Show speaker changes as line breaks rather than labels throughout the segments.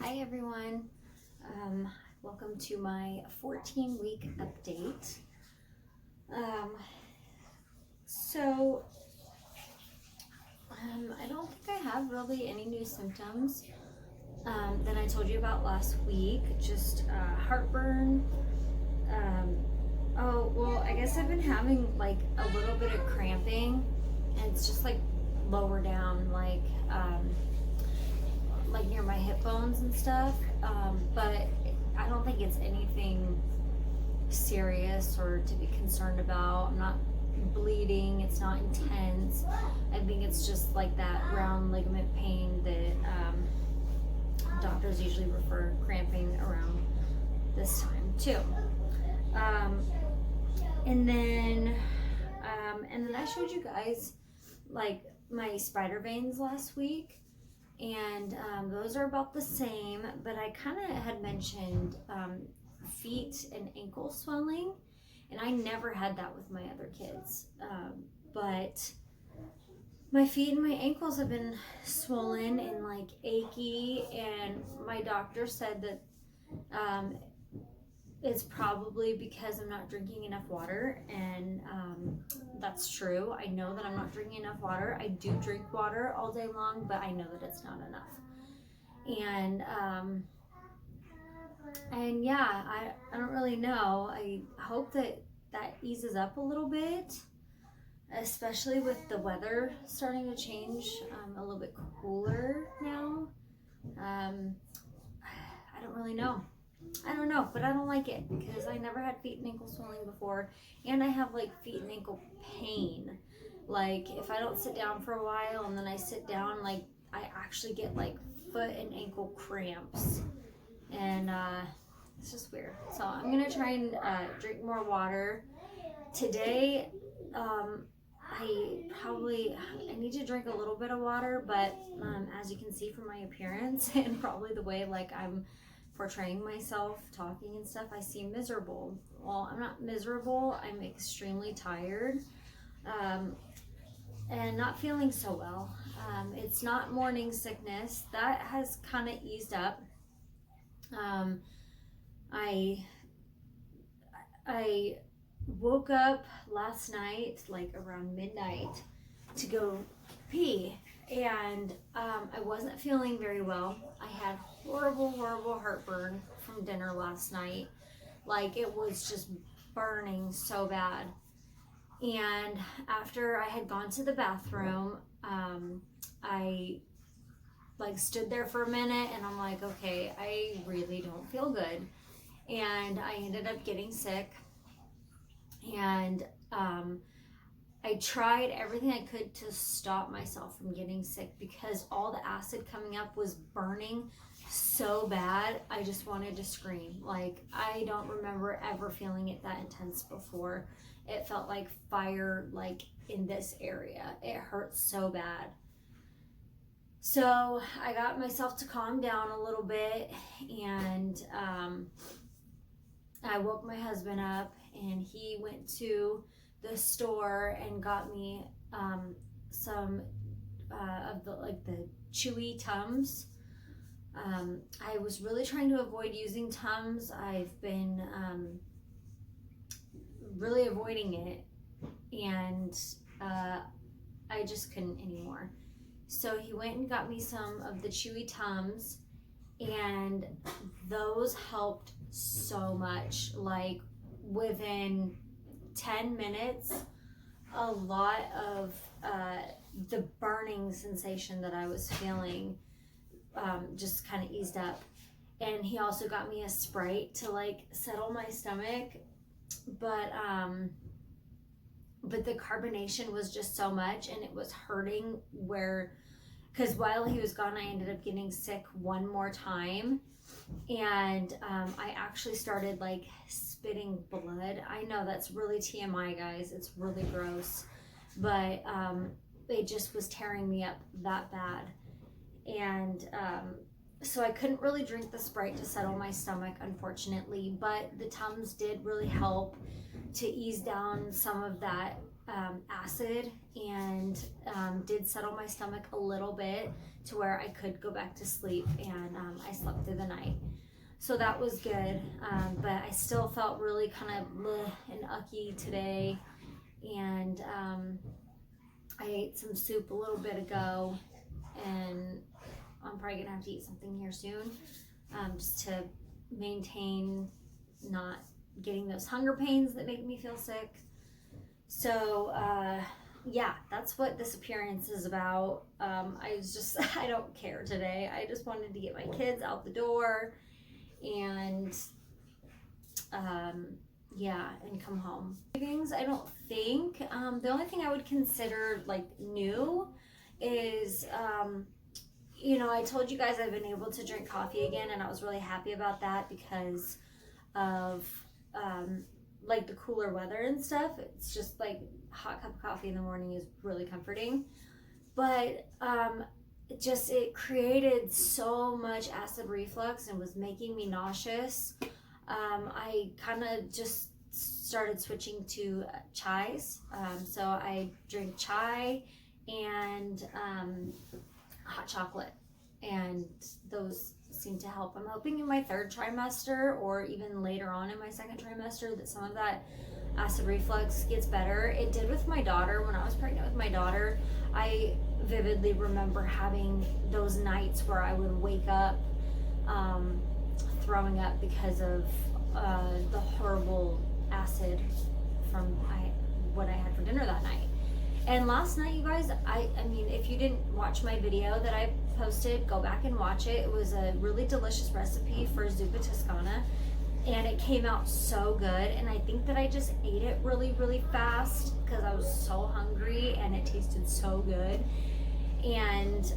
Hi everyone, welcome to my 14-week update. Um, so, I don't think I have really any new symptoms that I told you about last week, just heartburn. I guess I've been having like a little bit of cramping, and it's just like lower down, like near my hip bones and stuff, but I don't think it's anything serious or to be concerned about. I'm not bleeding, it's not intense. I think it's just like that round ligament pain that doctors usually refer cramping around this time too. And then I showed you guys like my spider veins last week, and those are about the same, but I kind of had mentioned feet and ankle swelling, and I never had that with my other kids, but my feet and my ankles have been swollen and like achy, and my doctor said that it's probably because I'm not drinking enough water, and that's true. I know that I'm not drinking enough water. I do drink water all day long, but I know that it's not enough. And yeah, I don't really know. I hope that eases up a little bit, especially with the weather starting to change, a little bit cooler now. I don't really know. I don't know, but I don't like it because I never had feet and ankle swelling before, and I have like feet and ankle pain. Like if I don't sit down for a while and then I sit down, like I actually get like foot and ankle cramps, and it's just weird. So I'm gonna try and drink more water today. I need to drink a little bit of water, but as you can see from my appearance and probably the way like I'm portraying myself, talking and stuff, I seem miserable. Well, I'm not miserable. I'm extremely tired, and not feeling so well. It's not morning sickness. That has kind of eased up. I woke up last night, like around midnight, to go pee, and I wasn't feeling very well. I had horrible heartburn from dinner last night. Like it was just burning so bad. And after I had gone to the bathroom, I like stood there for a minute, and I'm like, okay, I really don't feel good. And I ended up getting sick, and I tried everything I could to stop myself from getting sick because all the acid coming up was burning so bad. I just wanted to scream. Like, I don't remember ever feeling it that intense before. It felt like fire, like in this area. It hurt so bad. So I got myself to calm down a little bit, and I woke my husband up, and he went to the store and got me some of the chewy Tums. I was really trying to avoid using Tums. I've been really avoiding it, and I just couldn't anymore. So he went and got me some of the chewy Tums, and those helped so much. Like within 10 minutes, a lot of the burning sensation that I was feeling just kind of eased up. And he also got me a Sprite to like settle my stomach, but the carbonation was just so much, and it was hurting because while he was gone, I ended up getting sick one more time, and I actually started like spitting blood. I know that's really TMI, guys. It's really gross, but it just was tearing me up that bad. And so I couldn't really drink the Sprite to settle my stomach, unfortunately, but the Tums did really help to ease down some of that acid and did settle my stomach a little bit to where I could go back to sleep, and I slept through the night. So that was good, but I still felt really kind of bleh and ucky today, and I ate some soup a little bit ago, and I'm probably gonna have to eat something here soon, just to maintain not getting those hunger pains that make me feel sick. So yeah, that's what this appearance is about. I don't care today. I just wanted to get my kids out the door and yeah, and come home. Things I don't think, the only thing I would consider like new is, you know, I told you guys I've been able to drink coffee again, and I was really happy about that because of like the cooler weather and stuff. It's just like a hot cup of coffee in the morning is really comforting, but it created so much acid reflux and was making me nauseous. I kind of just started switching to chais. So I drink chai and hot chocolate, and those seem to help. I'm hoping in my third trimester or even later on in my second trimester that some of that acid reflux gets better. It did with my daughter. When I was pregnant with my daughter, I vividly remember having those nights where I would wake up throwing up because of the horrible acid from what I had for dinner that night. And last night, you guys, I mean, if you didn't watch my video that I posted, go back and watch it. It was a really delicious recipe for zuppa toscana, and it came out so good. And I think that I just ate it really, really fast because I was so hungry, and it tasted so good. And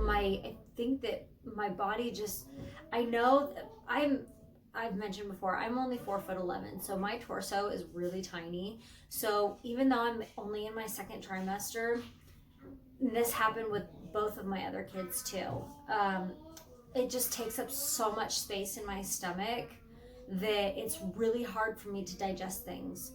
I think that my body just, I know that I've mentioned before, I'm only 4'11", so my torso is really tiny. So even though I'm only in my second trimester, this happened with both of my other kids too. It just takes up so much space in my stomach that it's really hard for me to digest things.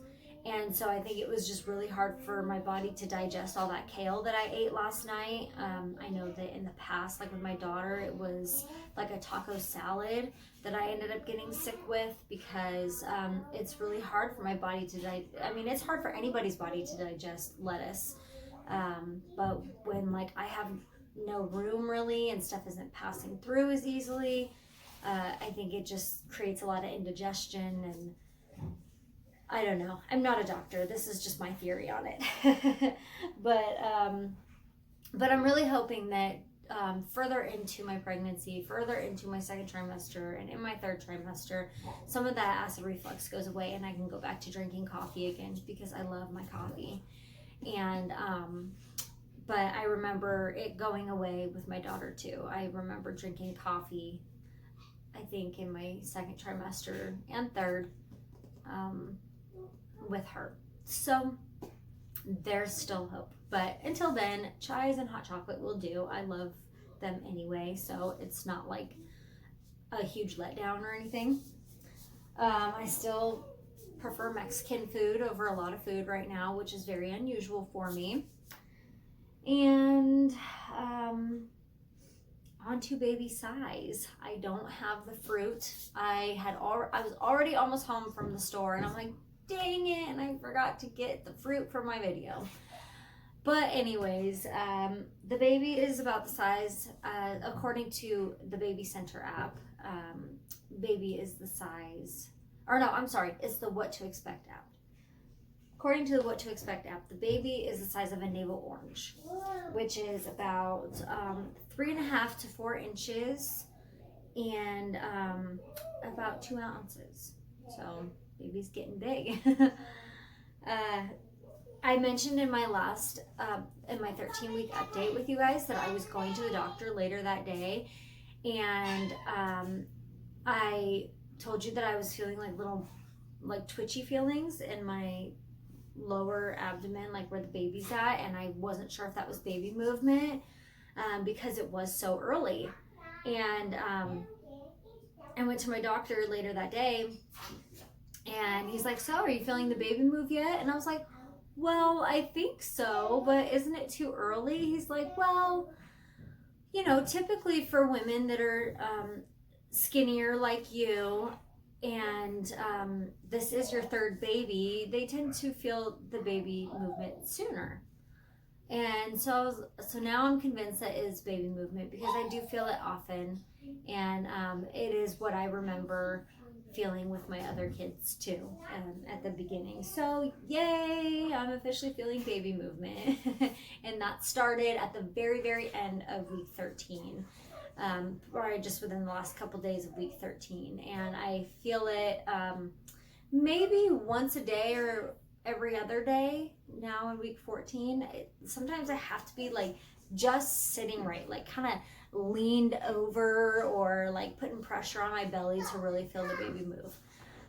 And so I think it was just really hard for my body to digest all that kale that I ate last night. I know that in the past, like with my daughter, it was like a taco salad that I ended up getting sick with because it's really hard for my body to it's hard for anybody's body to digest lettuce. But when like I have no room really and stuff isn't passing through as easily, I think it just creates a lot of indigestion, and I don't know. I'm not a doctor. This is just my theory on it. But I'm really hoping that further into my pregnancy, further into my second trimester, and in my third trimester, some of that acid reflux goes away, and I can go back to drinking coffee again because I love my coffee. And but I remember it going away with my daughter too. I remember drinking coffee, I think in my second trimester and third, with her. So there's still hope. But until then, chais and hot chocolate will do. I love them anyway, so it's not like a huge letdown or anything. I still prefer Mexican food over a lot of food right now, which is very unusual for me. And on to baby size. I don't have the fruit. I was already almost home from the store, and I'm like, dang it, and I forgot to get the fruit for my video. But anyways, the baby is about the size, according to the Baby Center app, baby is the size, or no, I'm sorry, it's the What to Expect app. According to the What to Expect app, the baby is the size of a navel orange, which is about 3.5 to 4 inches and about 2 ounces. So baby's getting big. I mentioned in my last, in my 13-week update with you guys that I was going to the doctor later that day, and I told you that I was feeling like little, like twitchy feelings in my lower abdomen, like where the baby's at, and I wasn't sure if that was baby movement because it was so early. And I went to my doctor later that day, And he's like, so are you feeling the baby move yet? And I was like, well, I think so, but isn't it too early? He's like, well, you know, typically for women that are skinnier like you, and this is your third baby, they tend to feel the baby movement sooner. And so now I'm convinced that is baby movement because I do feel it often, and it is what I remember feeling with my other kids too at the beginning. So yay, I'm officially feeling baby movement, and that started at the very end of week 13. Or just within the last couple days of week 13, and I feel it maybe once a day or every other day now in week 14. Sometimes I have to be like just sitting right, like kind of leaned over or like putting pressure on my belly to really feel the baby move.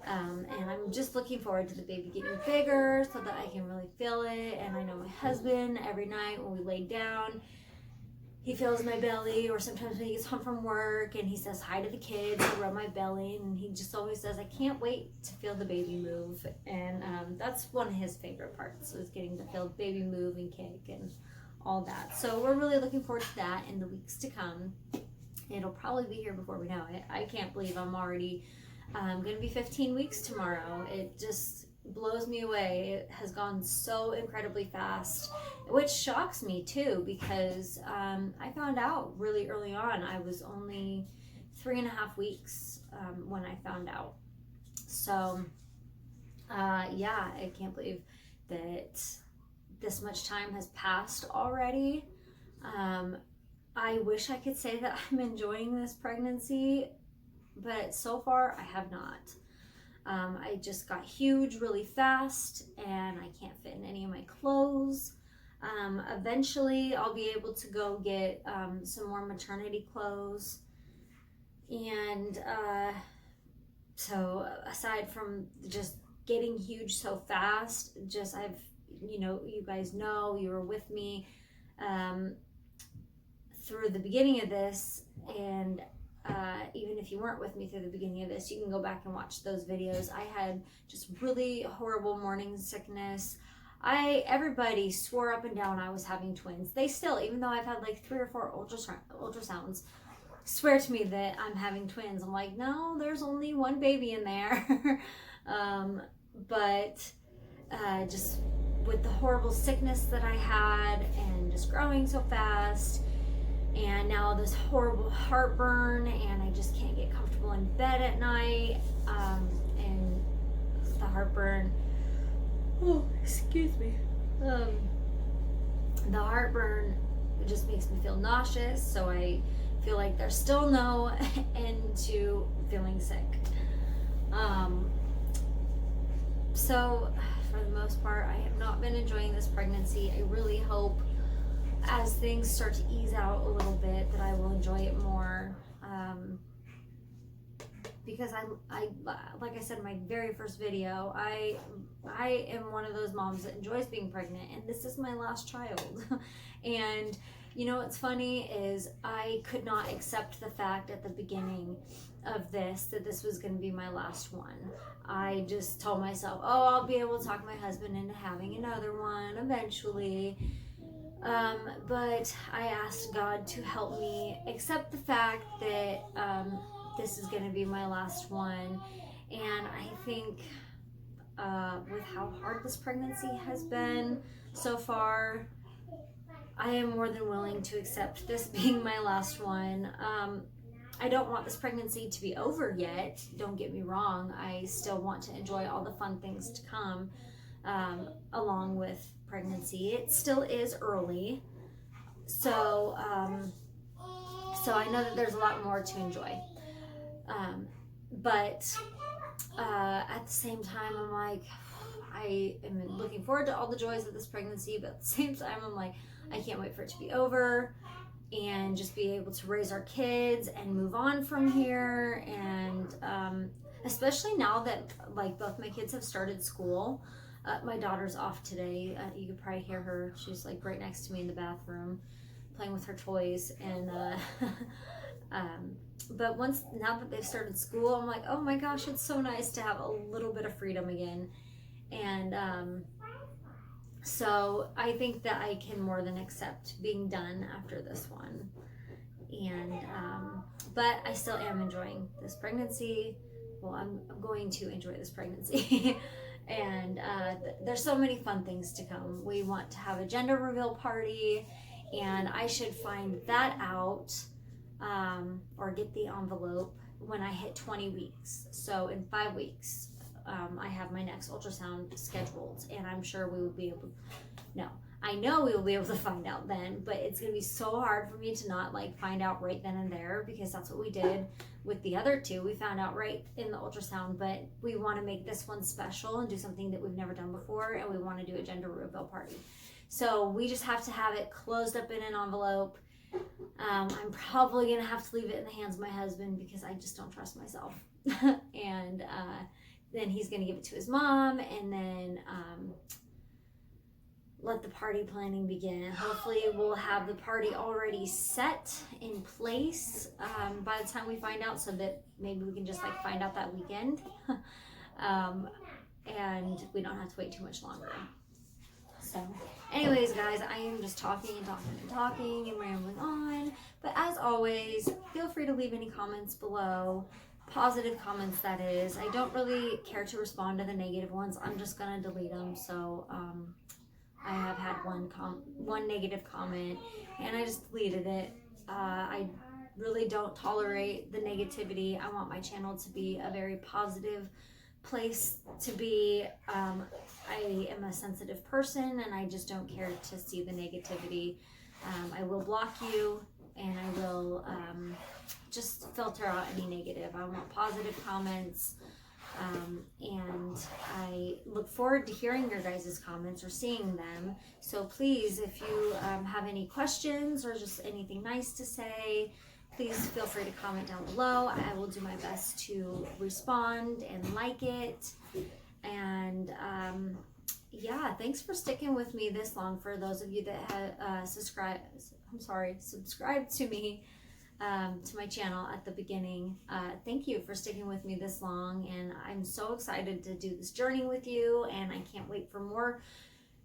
And I'm just looking forward to the baby getting bigger so that I can really feel it. And I know my husband, every night when we lay down, he feels my belly, or sometimes when he gets home from work and he says hi to the kids, I rub my belly, and he just always says, I can't wait to feel the baby move. And that's one of his favorite parts, is getting to feel the baby move and kick and all that. So we're really looking forward to that in the weeks to come. It'll probably be here before we know it. I can't believe I'm already going to be 15 weeks tomorrow. It just blows me away. It has gone so incredibly fast, which shocks me too, because I found out really early on. I was only 3.5 weeks when I found out. So yeah, I can't believe that this much time has passed already. I wish I could say that I'm enjoying this pregnancy, but so far I have not. I just got huge really fast, and I can't fit in any of my clothes. Eventually I'll be able to go get some more maternity clothes. And so aside from just getting huge so fast, just you guys know, you were with me through the beginning of this, and even if you weren't with me through the beginning of this, you can go back and watch those videos. I had just really horrible morning sickness. Everybody swore up and down I was having twins. They still, even though I've had like 3 or 4 ultrasounds, swear to me that I'm having twins. I'm like, no, there's only one baby in there. But just with the horrible sickness that I had, and just growing so fast, and now this horrible heartburn, and I just can't get comfortable in bed at night, and the heartburn, oh, excuse me, the heartburn just makes me feel nauseous, so I feel like there's still no end to feeling sick. So for the most part, I have not been enjoying this pregnancy. I really hope as things start to ease out a little bit that I will enjoy it more, because I like I said in my very first video, I am one of those moms that enjoys being pregnant, and this is my last child. And you know what's funny is I could not accept the fact at the beginning of this that this was going to be my last one. I just told myself, oh, I'll be able to talk my husband into having another one eventually. But I asked God to help me accept the fact that this is going to be my last one. And I think with how hard this pregnancy has been so far, I am more than willing to accept this being my last one. I don't want this pregnancy to be over yet. Don't get me wrong. I still want to enjoy all the fun things to come along with pregnancy. It still is early, so I know that there's a lot more to enjoy, but at the same time, I'm like, I am looking forward to all the joys of this pregnancy, but at the same time, I'm like, I can't wait for it to be over and just be able to raise our kids and move on from here. And especially now that like both my kids have started school. My daughter's off today. You could probably hear her. She's like right next to me in the bathroom playing with her toys. And But now that they've started school, I'm like, oh my gosh, it's so nice to have a little bit of freedom again. And so I think that I can more than accept being done after this one. And but I still am enjoying this pregnancy. Well, I'm going to enjoy this pregnancy. And there's so many fun things to come. We want to have a gender reveal party, and I should find that out or get the envelope when I hit 20 weeks. So in 5 weeks, I have my next ultrasound scheduled, and I'm sure we will be able I know we will be able to find out then, but it's going to be so hard for me to not like find out right then and there, because that's what we did with the other two. We found out right in the ultrasound, but we want to make this one special and do something that we've never done before, and we want to do a gender reveal party. So we just have to have it closed up in an envelope. I'm probably going to have to leave it in the hands of my husband because I just don't trust myself. And then he's going to give it to his mom, and then let the party planning begin. Hopefully we'll have the party already set in place by the time we find out, so that maybe we can just like find out that weekend. And we don't have to wait too much longer. So anyways, guys, I am just talking and rambling on. But as always, feel free to leave any comments below. Positive comments, that is. I don't really care to respond to the negative ones. I'm just gonna delete them. So I have had one negative comment, and I just deleted it. I really don't tolerate the negativity. I want my channel to be a very positive place to be. I am a sensitive person, and I just don't care to see the negativity. I will block you, and I will just filter out any negative. I want positive comments. And I look forward to hearing your guys' comments or seeing them. So please, if you have any questions or just anything nice to say, please feel free to comment down below. I will do my best to respond and like it. And yeah, thanks for sticking with me this long. For those of you that have subscribed to me, to my channel at the beginning. Thank you for sticking with me this long, and I'm so excited to do this journey with you, and I can't wait for more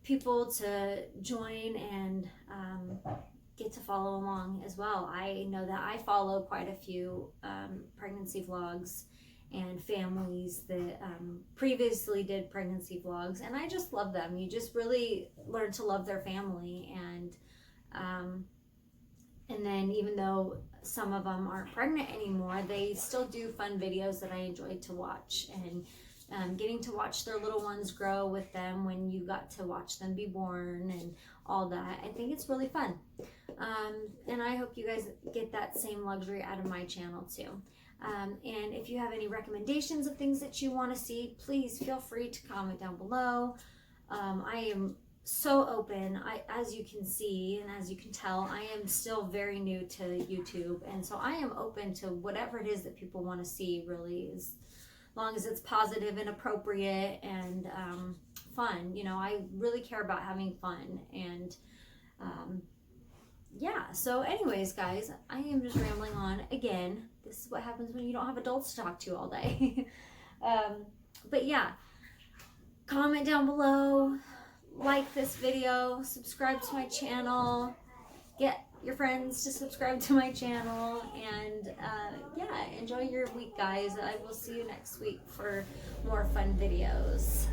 people to join and get to follow along as well. I know that I follow quite a few pregnancy vlogs and families that previously did pregnancy vlogs, and I just love them. You just really learn to love their family, and then even though some of them aren't pregnant anymore, they still do fun videos that I enjoy to watch, and getting to watch their little ones grow with them when you got to watch them be born and all that. I think it's really fun. And I hope you guys get that same luxury out of my channel too. And if you have any recommendations of things that you want to see, please feel free to comment down below. I am so open. As you can see and as you can tell, I am still very new to YouTube, and so I am open to whatever it is that people want to see, really, as long as it's positive and appropriate and fun. You know, I really care about having fun, and yeah. So anyways, guys, I am just rambling on again. This is what happens when you don't have adults to talk to all day. But yeah, comment down below, like this video, subscribe to my channel, get your friends to subscribe to my channel, and yeah, enjoy your week, guys. I will see you next week for more fun videos.